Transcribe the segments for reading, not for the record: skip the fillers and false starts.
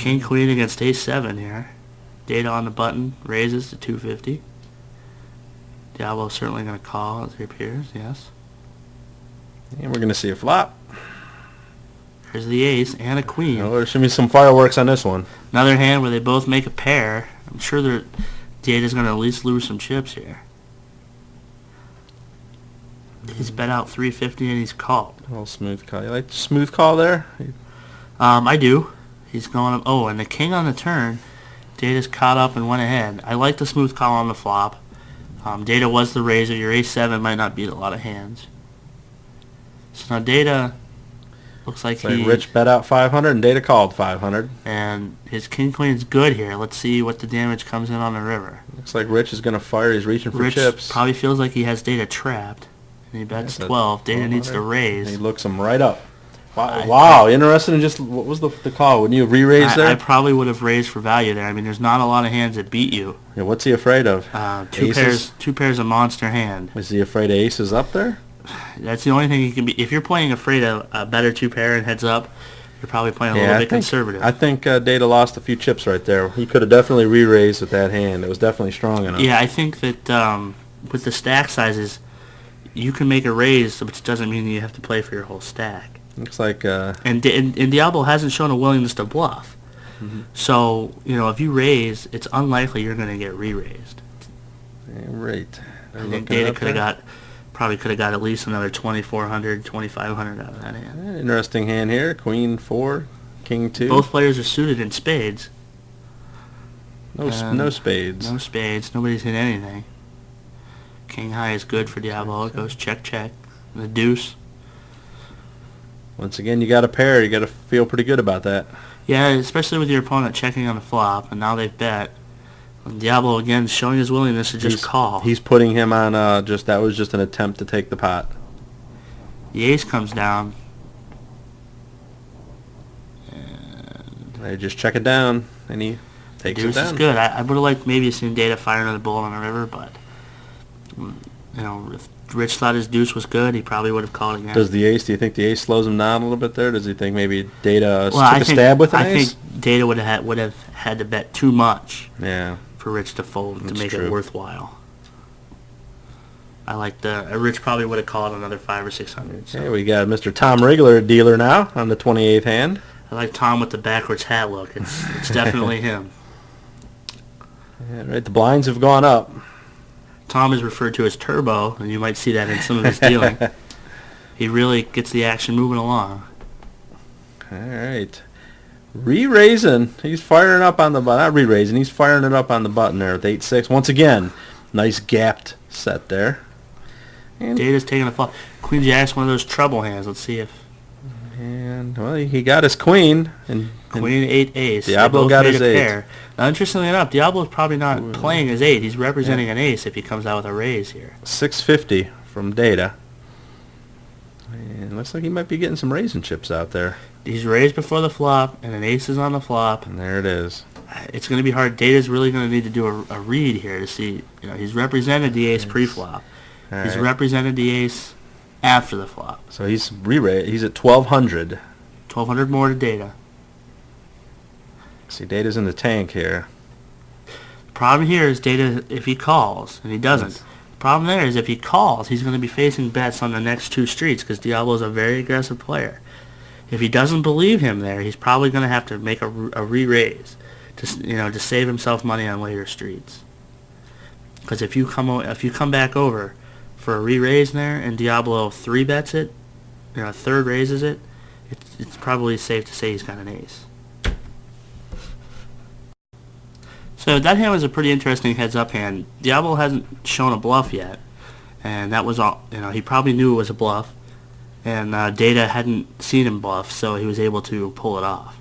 King Queen against Ace 7 here. Data on the button raises to 250. Diablo's certainly going to call, as it appears, yes. And we're going to see a flop. There's the ace and a queen. Oh, there should be some fireworks on this one. Another hand where they both make a pair. I'm sure Data's going to at least lose some chips here. He's bet out 350 and he's called. A little smooth call. You like the smooth call there? I do. He's going up. Oh, and the king on the turn. Data's caught up and went ahead. I like the smooth call on the flop. Data was the raiser. Your ace 7 might not beat a lot of hands. So now Data looks like Rich bet out 500 and Data called 500. And his king queen's good here. Let's see what the damage comes in on the river. Looks like Rich is going to fire. He's reaching for chips. Rich probably feels like he has Data trapped. And he bets 12. Data needs to raise. And he looks him right up. Wow, interesting. And just what was the call? Wouldn't you have re-raised there? I probably would have raised for value there. I mean, there's not a lot of hands that beat you. Yeah, what's he afraid of? Two pairs of monster hand. Is he afraid of aces up there? That's the only thing he can be. If you're playing afraid of a better two pair and heads up, you're probably playing a little bit conservative. I think Data lost a few chips right there. He could have definitely re-raised with that hand. It was definitely strong enough. Yeah, I think that with the stack sizes, you can make a raise, which doesn't mean you have to play for your whole stack. Looks like... And Diablo hasn't shown a willingness to bluff. Mm-hmm. So, if you raise, it's unlikely you're going to get re-raised. Yeah, right. I think Data probably could have got at least another 2,400, 2,500 out of that hand. Interesting hand here. Queen 4, King 2. Both players are suited in spades. No spades. No spades. Nobody's hit anything. King high is good for Diablo. It goes check, check. And the deuce. Once again, you got a pair. You got to feel pretty good about that. Yeah, especially with your opponent checking on the flop, and now they've bet. And Diablo, again, showing his willingness to just call. He's putting him on that was just an attempt to take the pot. The ace comes down. And they just check it down, and he takes it down. The deuce is good. I would have liked maybe seen Data fire another bullet on the river, but, if Rich thought his deuce was good, he probably would have called again. Do you think the ace slows him down a little bit there? Does he think maybe Data took a stab with an ace? I think Data would have had to bet too much for Rich to fold to make it worthwhile. I like Rich probably would have called another 500 or 600. So. Okay, we got Mr. Tom Rigler, dealer now, on the 28th hand. I like Tom with the backwards hat look. It's definitely him. Yeah, right, the blinds have gone up. Tom is referred to as Turbo, and you might see that in some of his dealing. He really gets the action moving along. All right. Re-raising. He's firing up on the button. Not re-raising. He's firing it up on the button there with 8-6. Once again, nice gapped set there. And Data's taking a flop. Queen Jack's one of those trouble hands. Let's see if... And, well, he got his queen. And Queen 8 ace. Diablo got his 8. Pair. Now, interestingly enough, Diablo's probably not playing his 8. He's representing an ace if he comes out with a raise here. 650 from Data. And looks like he might be getting some raising chips out there. He's raised before the flop, and an ace is on the flop. And there it is. It's going to be hard. Data's really going to need to do a read here to see. He's represented the ace pre-flop. He's represented the ace after the flop. So he's re-raised. He's at 1,200. 1,200 more to Data. See, Data's in the tank here. The problem here is Data, if he calls, and he doesn't. Yes. The problem there is if he calls, he's going to be facing bets on the next two streets because Diablo's a very aggressive player. If he doesn't believe him there, he's probably going to have to make a re-raise to save himself money on later streets. Because if you come back over for a re-raise there and Diablo 3-bets it, third raises it, it's probably safe to say he's got an ace. So that hand was a pretty interesting heads-up hand. Diablo hasn't shown a bluff yet, and that was all. He probably knew it was a bluff, and Data hadn't seen him bluff, so he was able to pull it off.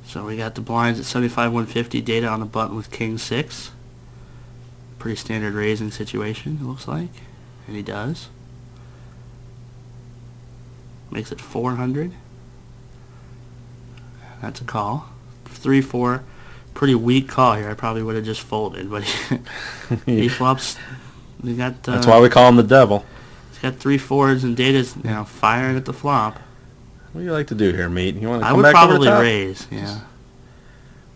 So we got the blinds at 75-150, Data on the button with King 6. Pretty standard raising situation, it looks like, and he does. Makes it 400. That's a call. 3-4, pretty weak call here. I probably would have just folded, but he flops. We got. That's why we call him the devil. He's got 3 4s and Data's firing at the flop. What do you like to do here, mate? You want to I come would back over probably the top? raise, yeah.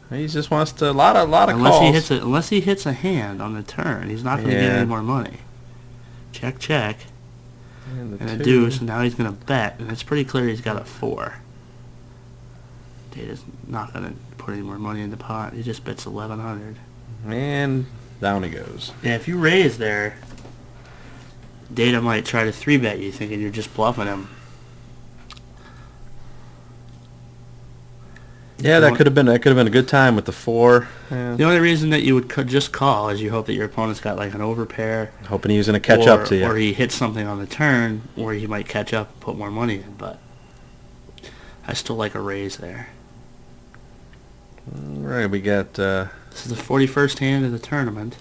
He just wants to a lot of Unless he hits a hand on the turn, he's not going to get any Yeah. more money. Check, check, And and the a two. deuce, and now he's going to bet, and it's pretty clear he's got a 4. Data's not going to put any more money in the pot. He just bets 1,100. And down he goes. Yeah, if you raise there, Data might try to 3-bet you, thinking you're just bluffing him. Yeah, that could have been a good time with the 4. Yeah. The only reason that you would just call is you hope that your opponent's got like an overpair. Hoping he was going to catch up to you. Or he hits something on the turn where he might catch up and put more money in, but I still like a raise there. All right, we got... This is the 41st hand of the tournament.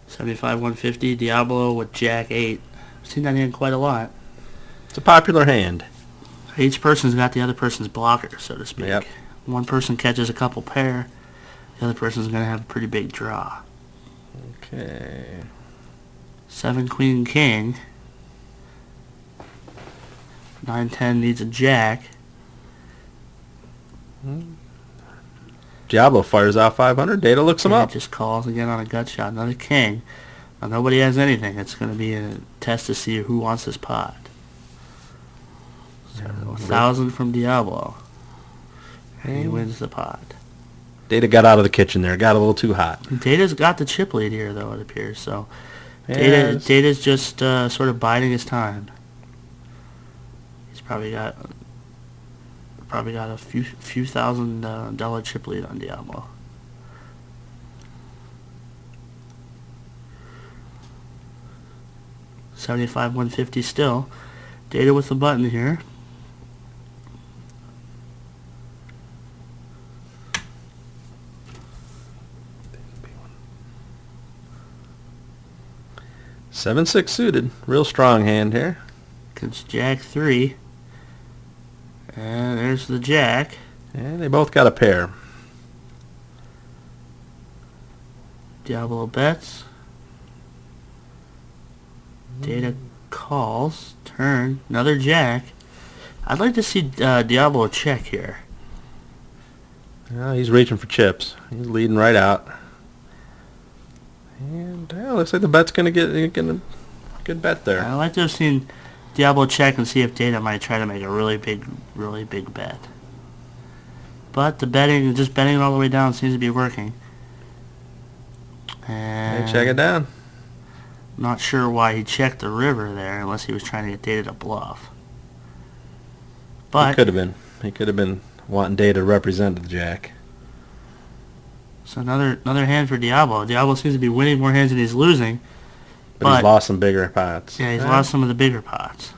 75-150, Diablo with Jack 8. I've seen that hand quite a lot. It's a popular hand. Each person's got the other person's blocker, so to speak. Yep. One person catches a couple pair, the other person's going to have a pretty big draw. Okay. 7 Queen King. 9-10 needs a Jack. Diablo fires out 500. Data looks him up. Just calls again on a gut shot. Another King. Now nobody has anything. It's going to be a test to see who wants this pot. So 1,000 from Diablo. And he wins the pot. Data got out of the kitchen there. Got a little too hot. Data's got the chip lead here, though, it appears. So Yes. Data's just sort of biding his time. He's probably got a few thousand dollar chip lead on Diablo. $75-150 still. Data with the button here. Seven six suited. Real strong hand here. Against Jack 3. And there's the Jack. And they both got a pair. Diablo bets. Data calls. Turn. Another Jack. I'd like to see Diablo check here. Well, he's reaching for chips. He's leading right out. And looks like the bet's going to get a good bet there. I'd like to have seen Diablo check and see if Data might try to make a really big bet. But the just betting it all the way down seems to be working. And Hey, check it down. I'm not sure why he checked the river there unless he was trying to get Data to bluff. But He could have been. He could have been wanting Data to represent the Jack. so another hand for Diablo. Diablo seems to be winning more hands than he's losing. But he's lost some bigger pots. Yeah, he's lost some of the bigger pots.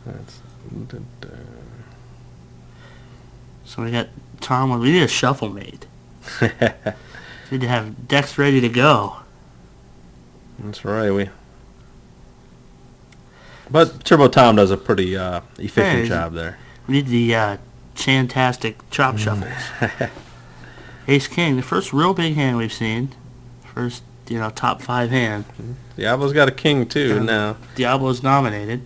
That's, So we got Tom. We need a shuffle made. Need to have decks ready to go. That's right. But Turbo Tom does a pretty efficient job there. We need the chantastic chop shuffles. Ace King, the first real big hand we've seen. First, top 5 hand. Diablo's got a king too And now. Diablo's nominated.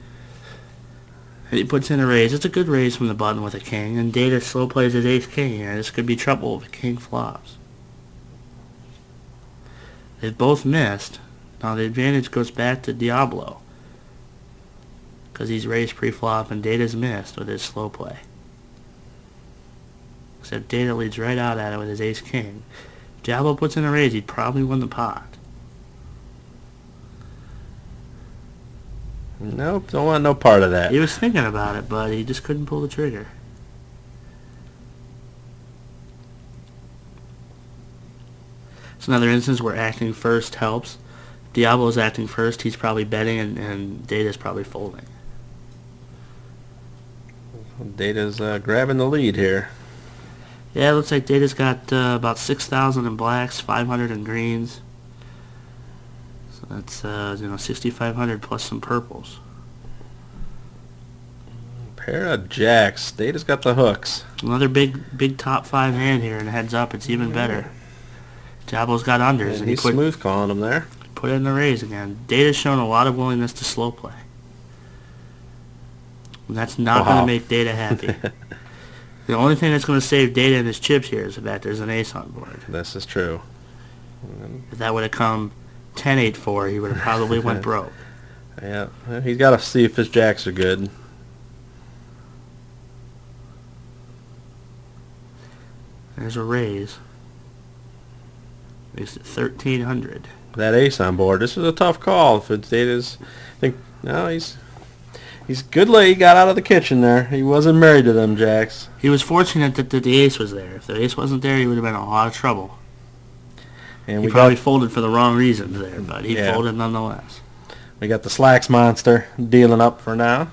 And he puts in a raise. It's a good raise from the button with a king. And Data slow plays his Ace King here. This could be trouble if a king flops. They've both missed. Now the advantage goes back to Diablo. Because he's raised pre-flop and Data's missed with his slow play. Except Data leads right out at it with his Ace King. If Diablo puts in a raise, he'd probably win the pot. Nope, don't want no part of that. He was thinking about it, but he just couldn't pull the trigger. It's another instance where acting first helps. Diablo's acting first, he's probably betting, and Data's probably folding. Data's grabbing the lead here. Yeah, it looks like Data's got about 6,000 in blacks, 500 in greens. So that's 6,500 plus some purples. Pair of jacks. Data's got the hooks. Another big top 5 hand here, and heads up, it's even better. Diablo's got unders, And and he's smooth calling him there. put in the raise again. Data's shown a lot of willingness to slow play. And that's not going to make Data happy. The only thing that's going to save Data and his chips here is the fact there's an ace on board. This is true. If that would have come 10-8-4, he would have probably went broke. Yeah, he's got to see if his jacks are good. There's a raise. Makes it 1,300. That ace on board. This is a tough call. If it's Data's, I think, no, he's good. He got out of the kitchen there. He wasn't married to them jacks. He was fortunate that the ace was there. If the ace wasn't there, he would have been in a lot of trouble. And He we probably got folded for the wrong reasons there, but he Yeah. folded nonetheless. we got the slacks monster dealing up for now.